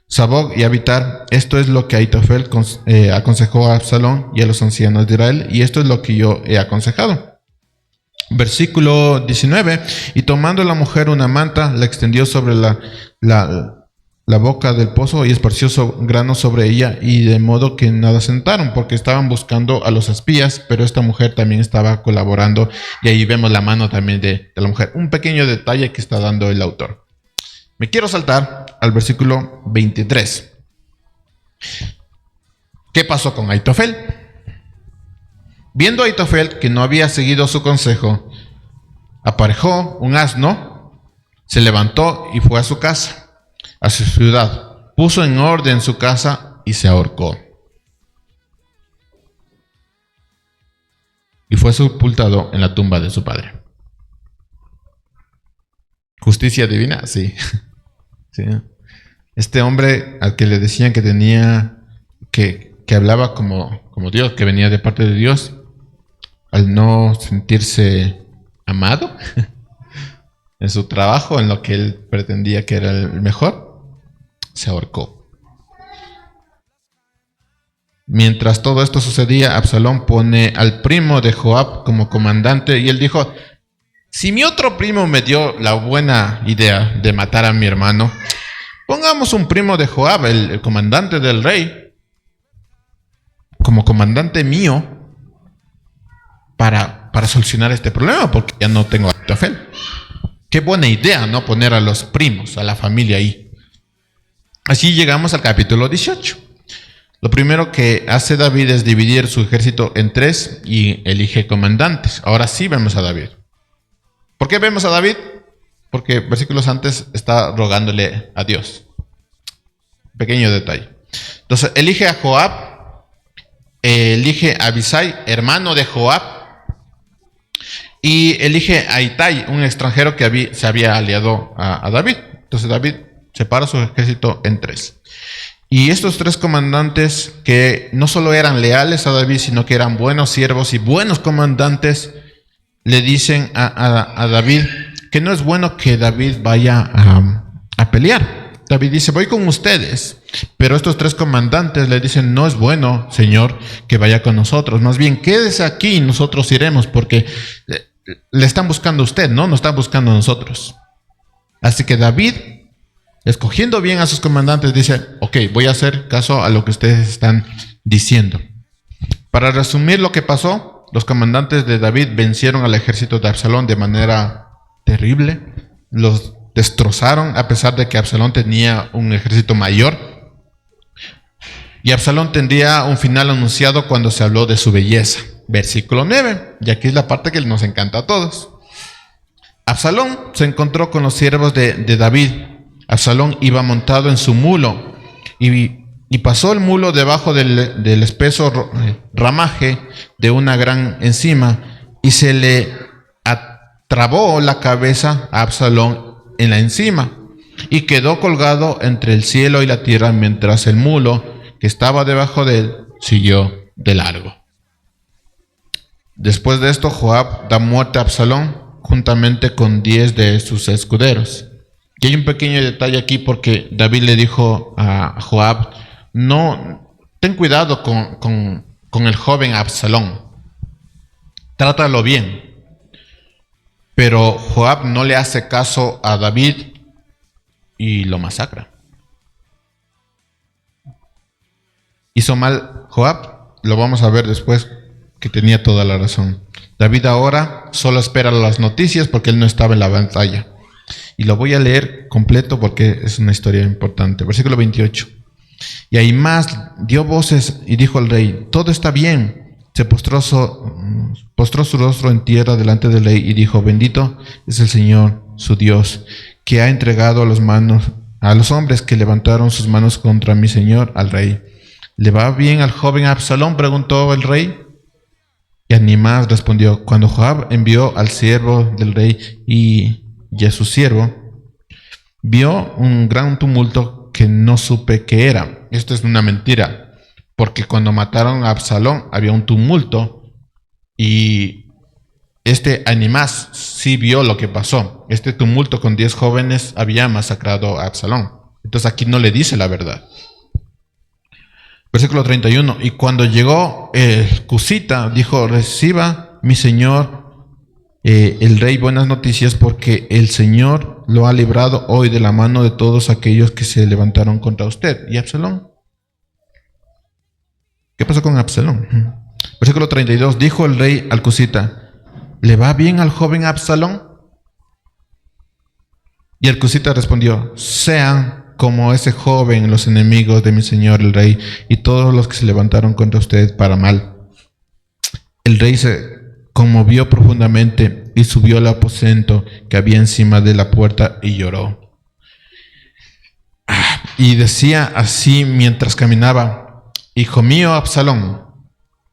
[SPEAKER 1] Sabog y Abitar, esto es lo que Aitofel aconsejó a Absalón y a los ancianos de Israel, y esto es lo que yo he aconsejado. Versículo 19. Y tomando la mujer una manta, la extendió sobre la boca del pozo y esparció grano sobre ella, y de modo que nada sentaron, porque estaban buscando a los espías, pero esta mujer también estaba colaborando, y ahí vemos la mano también de la mujer. Un pequeño detalle que está dando el autor. Me quiero saltar al versículo 23. ¿Qué pasó con Aitofel? Viendo Aitofel que no había seguido su consejo, aparejó un asno, se levantó y fue a su casa, a su ciudad, puso en orden su casa y se ahorcó. Y fue sepultado en la tumba de su padre. ¿Justicia divina? Sí. Sí. Este hombre al que le decían que tenía, que hablaba como Dios, que venía de parte de Dios, al no sentirse amado en su trabajo, en lo que él pretendía que era el mejor, se ahorcó. Mientras todo esto sucedía, Absalón pone al primo de Joab como comandante, y él dijo, si mi otro primo me dio la buena idea de matar a mi hermano, pongamos un primo de Joab, el comandante del rey, como comandante mío para solucionar este problema, porque ya no tengo a Aitofel. Qué buena idea, ¿no? Poner a los primos, a la familia ahí. Así llegamos al capítulo 18. Lo primero que hace David es dividir su ejército en 3 y elige comandantes. Ahora sí vemos a David. ¿Por qué vemos a David? Porque versículos antes está rogándole a Dios. Pequeño detalle. Entonces, elige a Joab, elige a Abisai, hermano de Joab, y elige a Itai, un extranjero que se había aliado a David. Entonces, David separa su ejército en 3. Y estos 3 comandantes, que no solo eran leales a David, sino que eran buenos siervos y buenos comandantes, le dicen a David que no es bueno que David vaya a pelear. David dice, voy con ustedes. Pero estos 3 comandantes le dicen, no es bueno, Señor, que vaya con nosotros. Más bien, quédese aquí y nosotros iremos, porque le están buscando a usted, ¿no? Nos están buscando a nosotros. Así que David, escogiendo bien a sus comandantes, dice, ok, voy a hacer caso a lo que ustedes están diciendo. Para resumir lo que pasó, los comandantes de David vencieron al ejército de Absalón de manera terrible. Los destrozaron, a pesar de que Absalón tenía un ejército mayor. Y Absalón tendría un final anunciado cuando se habló de su belleza. Versículo 9. Y aquí es la parte que nos encanta a todos. Absalón se encontró con los siervos de David. Absalón iba montado en su mulo y pasó el mulo debajo del espeso ramaje de una gran encima y se le atrabó la cabeza a Absalón en la encima y quedó colgado entre el cielo y la tierra mientras el mulo que estaba debajo de él siguió de largo. Después de esto, Joab da muerte a Absalón juntamente con 10 de sus escuderos. Y hay un pequeño detalle aquí porque David le dijo a Joab, no, ten cuidado con el joven Absalón, trátalo bien. Pero Joab no le hace caso a David y lo masacra. ¿Hizo mal Joab? Lo vamos a ver después, que tenía toda la razón. David ahora solo espera las noticias porque él no estaba en la batalla. Y lo voy a leer completo porque es una historia importante. Versículo 28. Y Ahimaas dio voces y dijo al rey, todo está bien. Se postró su rostro en tierra delante del rey y dijo, bendito es el Señor, su Dios, que ha entregado a los hombres que levantaron sus manos contra mi señor, al rey. ¿Le va bien al joven Absalón?, preguntó el rey. Y Ahimaas respondió, cuando Joab envió al siervo del rey y a su siervo, vio un gran tumulto que no supe qué era. Esto es una mentira, porque cuando mataron a Absalón había un tumulto y Ahimaas sí vio lo que pasó. Este tumulto con 10 jóvenes había masacrado a Absalón. Entonces aquí no le dice la verdad. Versículo 31. Y cuando llegó el Cusita, dijo, reciba mi señor el rey buenas noticias, porque el Señor lo ha librado hoy de la mano de todos aquellos que se levantaron contra usted. ¿Y Absalón? ¿Qué pasó con Absalón? Versículo 32. Dijo el rey al Cusita, ¿le va bien al joven Absalón? Y el Cusita respondió, sean como ese joven los enemigos de mi señor el rey y todos los que se levantaron contra usted para mal. El rey se conmovió profundamente y subió al aposento que había encima de la puerta y lloró. Y decía así mientras caminaba, hijo mío Absalón,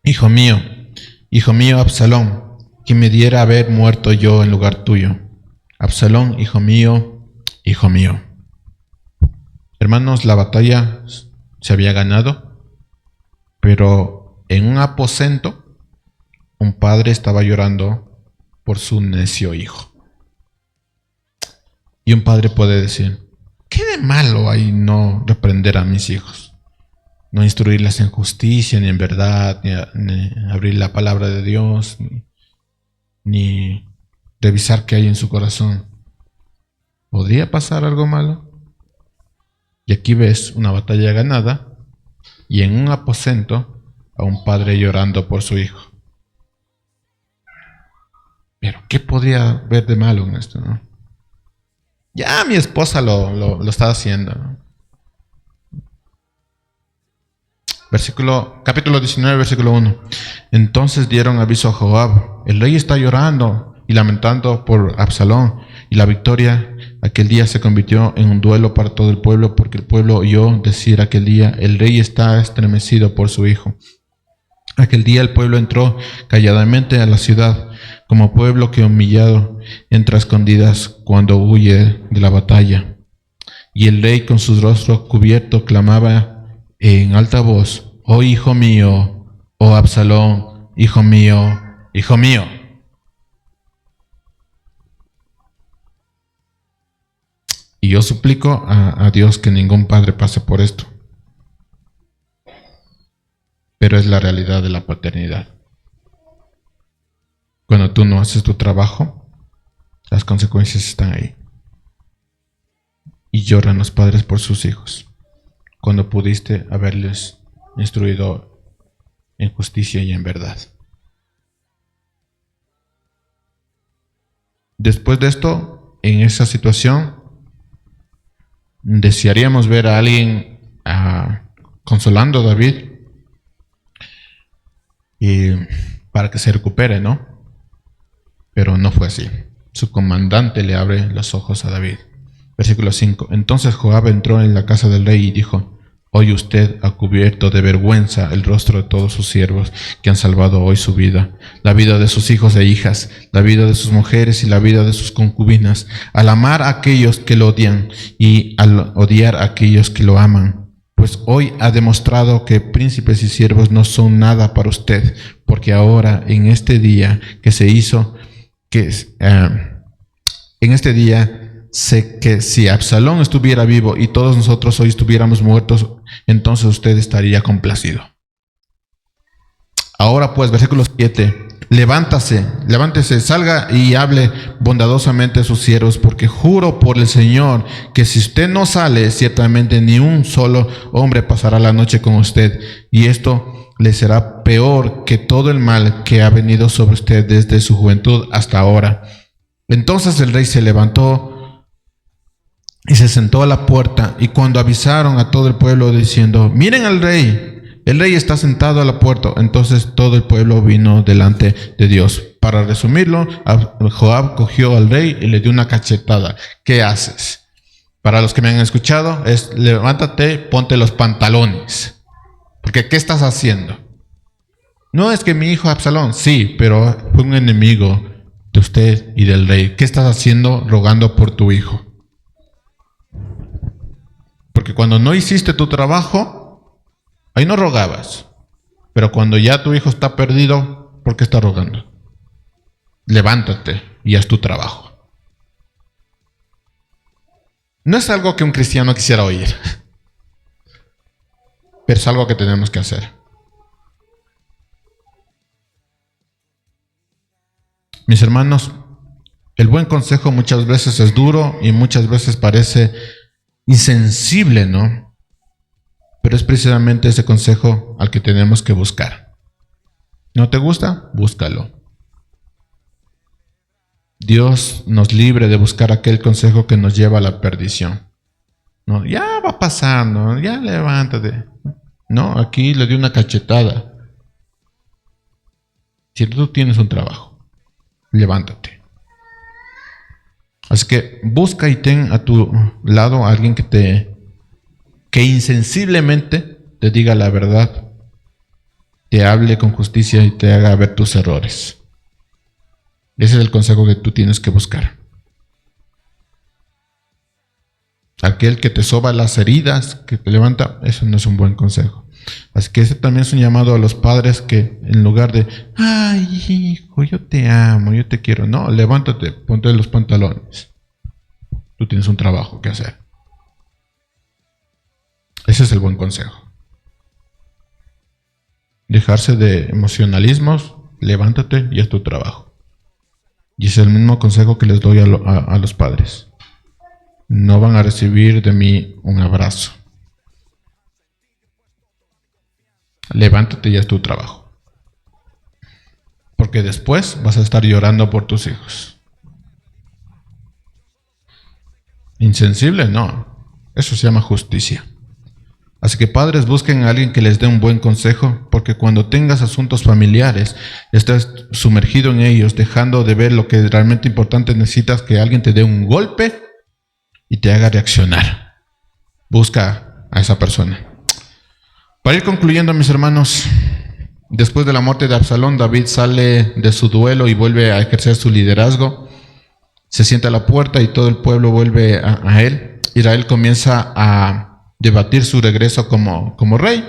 [SPEAKER 1] hijo mío Absalón, que me diera haber muerto yo en lugar tuyo. Absalón, hijo mío, hijo mío. Hermanos, la batalla se había ganado, pero en un aposento un padre estaba llorando por su necio hijo. Y un padre puede decir, ¿qué de malo hay no reprender a mis hijos? No instruirles en justicia, ni en verdad, ni abrir la palabra de Dios, ni revisar qué hay en su corazón. ¿Podría pasar algo malo? Y aquí ves una batalla ganada y en un aposento a un padre llorando por su hijo. Pero ¿qué podría haber de malo en esto, no? Ya mi esposa lo está haciendo, ¿no? Capítulo 19, versículo 1. Entonces dieron aviso a Joab, el rey está llorando y lamentando por Absalón, y la victoria aquel día se convirtió en un duelo para todo el pueblo, porque el pueblo oyó decir aquel día, el rey está estremecido por su hijo. Aquel día el pueblo entró calladamente a la ciudad, como pueblo que humillado entra a escondidas cuando huye de la batalla. Y el rey con su rostro cubierto clamaba en alta voz, oh hijo mío, oh Absalón, hijo mío, hijo mío. Y yo suplico a Dios que ningún padre pase por esto. Pero es la realidad de la paternidad. Cuando tú no haces tu trabajo, las consecuencias están ahí. Y lloran los padres por sus hijos, cuando pudiste haberles instruido en justicia y en verdad. Después de esto, en esa situación, desearíamos ver a alguien consolando a David y para que se recupere, ¿no? Pero no fue así. Su comandante le abre los ojos a David. Versículo 5. Entonces Joab entró en la casa del rey y dijo: hoy usted ha cubierto de vergüenza el rostro de todos sus siervos que han salvado hoy su vida, la vida de sus hijos e hijas, la vida de sus mujeres y la vida de sus concubinas, al amar a aquellos que lo odian y al odiar a aquellos que lo aman. Pues hoy ha demostrado que príncipes y siervos no son nada para usted, porque ahora en este día que se hizo, en este día sé que si Absalón estuviera vivo y todos nosotros hoy estuviéramos muertos, entonces usted estaría complacido. Ahora pues, versículo 7. Levántese, salga y hable bondadosamente a sus siervos, porque juro por el Señor que si usted no sale, ciertamente ni un solo hombre pasará la noche con usted, y esto le será peor que todo el mal que ha venido sobre usted desde su juventud hasta ahora. Entonces el rey se levantó y se sentó a la puerta, y cuando avisaron a todo el pueblo diciendo: miren al rey, el rey está sentado a la puerta, entonces todo el pueblo vino delante de Dios. Para resumirlo, Joab cogió al rey y le dio una cachetada. ¿Qué haces? Para los que me han escuchado, es: levántate, ponte los pantalones. Porque ¿qué estás haciendo? No es que mi hijo Absalón, sí, pero fue un enemigo de usted y del rey. ¿Qué estás haciendo rogando por tu hijo? Porque cuando no hiciste tu trabajo, ahí no rogabas. Pero cuando ya tu hijo está perdido, ¿por qué estás rogando? Levántate y haz tu trabajo. No es algo que un cristiano quisiera oír, pero es algo que tenemos que hacer. Mis hermanos, el buen consejo muchas veces es duro y muchas veces parece insensible, ¿no? Pero es precisamente ese consejo al que tenemos que buscar. ¿No te gusta? Búscalo. Dios nos libre de buscar aquel consejo que nos lleva a la perdición. No, ya va pasando, ya levántate. No, aquí le di una cachetada. Si tú tienes un trabajo, levántate. Así que busca y ten a tu lado a alguien que insensiblemente te diga la verdad, te hable con justicia y te haga ver tus errores. Ese es el consejo que tú tienes que buscar. Aquel que te soba las heridas, que te levanta, eso no es un buen consejo. Así que ese también es un llamado a los padres, que en lugar de: ay, hijo, yo te amo, yo te quiero. No, levántate, ponte los pantalones. Tú tienes un trabajo que hacer. Ese es el buen consejo. Dejarse de emocionalismos, levántate y haz tu trabajo. Y es el mismo consejo que les doy a los padres. No van a recibir de mí un abrazo. Levántate y haz tu trabajo. Porque después vas a estar llorando por tus hijos. Insensible, no. Eso se llama justicia. Así que padres, busquen a alguien que les dé un buen consejo, porque cuando tengas asuntos familiares, estás sumergido en ellos, dejando de ver lo que realmente importante. Necesitas que alguien te dé un golpe y te haga reaccionar. Busca a esa persona. Para ir concluyendo, mis hermanos, después de la muerte de Absalón, David sale de su duelo y vuelve a ejercer su liderazgo. Se sienta a la puerta y todo el pueblo vuelve a él. Israel comienza a debatir su regreso como rey.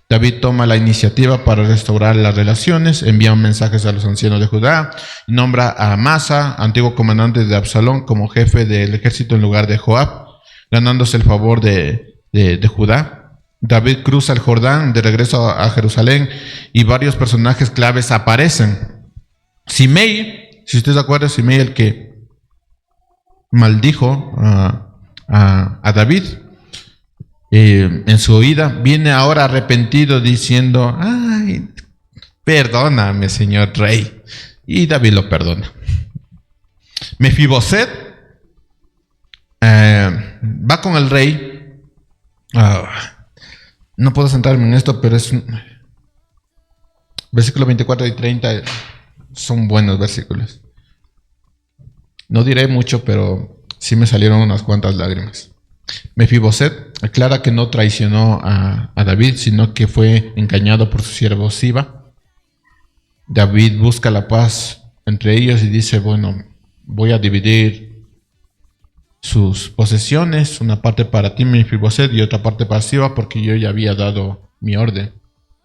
[SPEAKER 1] David toma la iniciativa para restaurar las relaciones, envía mensajes a los ancianos de Judá, nombra a Amasa, antiguo comandante de Absalón, como jefe del ejército en lugar de Joab, ganándose el favor de Judá. David cruza el Jordán de regreso a Jerusalén y varios personajes claves aparecen. Simei, si usted se acuerda, Simei, el que maldijo a David, en su oída, viene ahora arrepentido diciendo: ay, perdóname, señor rey. Y David lo perdona. Mefiboset va con el rey. No puedo centrarme en esto, pero versículos 24 y 30 son buenos versículos. No diré mucho, pero sí me salieron unas cuantas lágrimas. Mefiboset aclara que no traicionó a David, sino que fue engañado por su siervo Siba. David busca la paz entre ellos y dice, bueno, voy a dividir sus posesiones, una parte para ti, Mefiboset, y otra parte para Siba, porque yo ya había dado mi orden.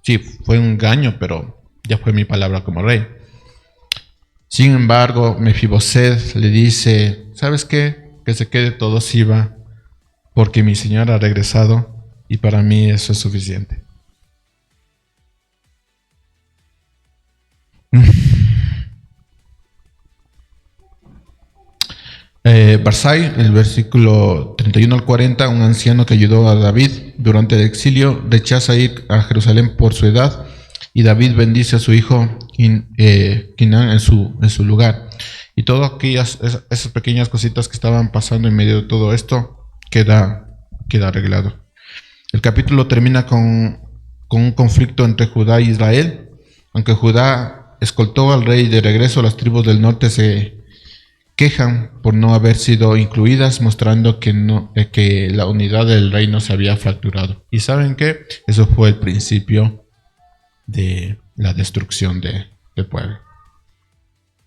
[SPEAKER 1] Sí, fue un engaño, pero ya fue mi palabra como rey. Sin embargo, Mefiboset le dice, ¿sabes qué? Que se quede todo Siba, porque mi señor ha regresado y para mí eso es suficiente. Barzai, el versículo 31 al 40, un anciano que ayudó a David durante el exilio, rechaza ir a Jerusalén por su edad, y David bendice a su hijo Kinán en su lugar. Y todas esas pequeñas cositas que estaban pasando en medio de todo esto, queda arreglado. El capítulo termina con un conflicto entre Judá e Israel. Aunque Judá escoltó al rey de regreso, las tribus del norte se quejan por no haber sido incluidas, mostrando que la unidad del reino se había fracturado. ¿Y saben qué? Eso fue el principio de la destrucción del pueblo.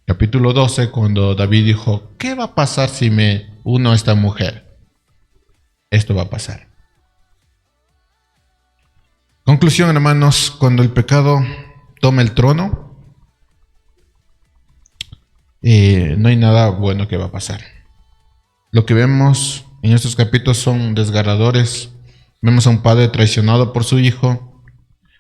[SPEAKER 1] Capítulo 12, cuando David dijo, ¿qué va a pasar si me uno a esta mujer? Esto va a pasar. Conclusión, hermanos, cuando el pecado toma el trono, no hay nada bueno que va a pasar. Lo que vemos en estos capítulos son desgarradores. Vemos a un padre traicionado por su hijo,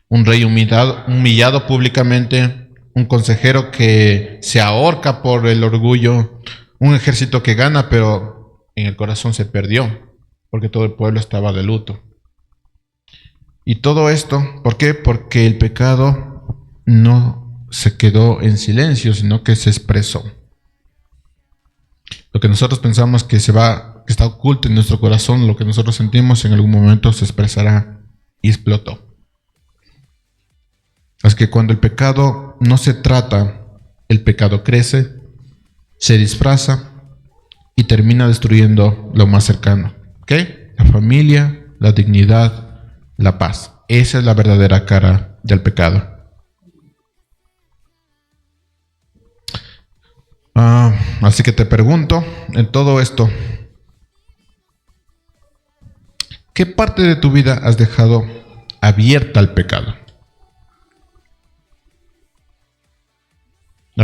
[SPEAKER 1] un rey humillado públicamente, un consejero que se ahorca por el orgullo, un ejército que gana, pero en el corazón se perdió, porque todo el pueblo estaba de luto. Y todo esto, ¿por qué? Porque el pecado no se quedó en silencio, sino que se expresó. Lo que nosotros pensamos que está oculto en nuestro corazón, lo que nosotros sentimos en algún momento se expresará y explotó. Así que cuando el pecado no se trata, el pecado crece, se disfraza y termina destruyendo lo más cercano. ¿Qué? La familia, la dignidad, la paz. Esa es la verdadera cara del pecado. Así que te pregunto, en todo esto, ¿qué parte de tu vida has dejado abierta al pecado?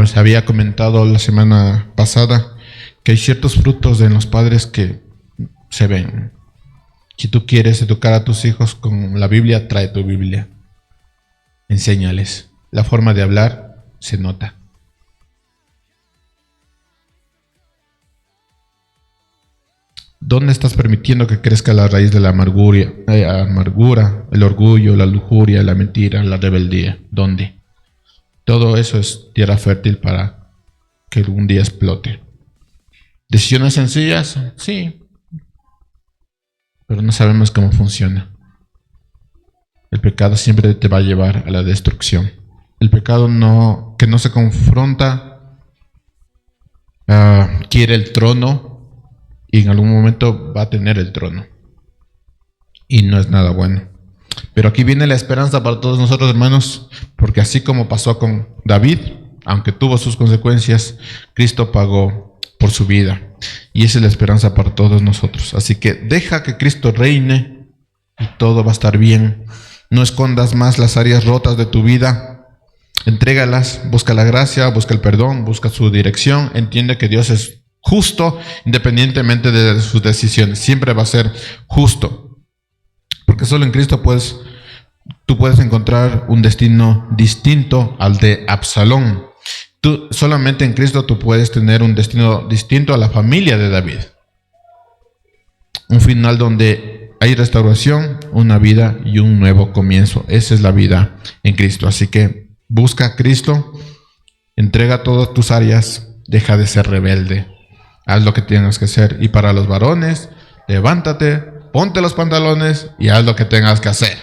[SPEAKER 1] Se había comentado la semana pasada que hay ciertos frutos en los padres que se ven. Si tú quieres educar a tus hijos con la Biblia, trae tu Biblia. Enséñales. La forma de hablar se nota. ¿Dónde estás permitiendo que crezca la raíz de la amargura, el orgullo, la lujuria, la mentira, la rebeldía? ¿Dónde? Todo eso es tierra fértil para que algún día explote. ¿Decisiones sencillas? Sí. Pero no sabemos cómo funciona. El pecado siempre te va a llevar a la destrucción. El pecado que no se confronta, quiere el trono y en algún momento va a tener el trono. Y no es nada bueno. Pero aquí viene la esperanza para todos nosotros, hermanos, porque así como pasó con David, aunque tuvo sus consecuencias, Cristo pagó por su vida. Y esa es la esperanza para todos nosotros. Así que deja que Cristo reine y todo va a estar bien. No escondas más las áreas rotas de tu vida. Entrégalas, busca la gracia, busca el perdón, busca su dirección. Entiende que Dios es justo independientemente de sus decisiones. Siempre va a ser justo. Porque solo en Cristo tú puedes encontrar un destino distinto al de Absalón. Solamente en Cristo tú puedes tener un destino distinto a la familia de David. Un final donde hay restauración, una vida y un nuevo comienzo. Esa es la vida en Cristo. Así que busca a Cristo, entrega todas tus áreas, deja de ser rebelde. Haz lo que tienes que hacer. Y para los varones, levántate, ponte los pantalones y haz lo que tengas que hacer.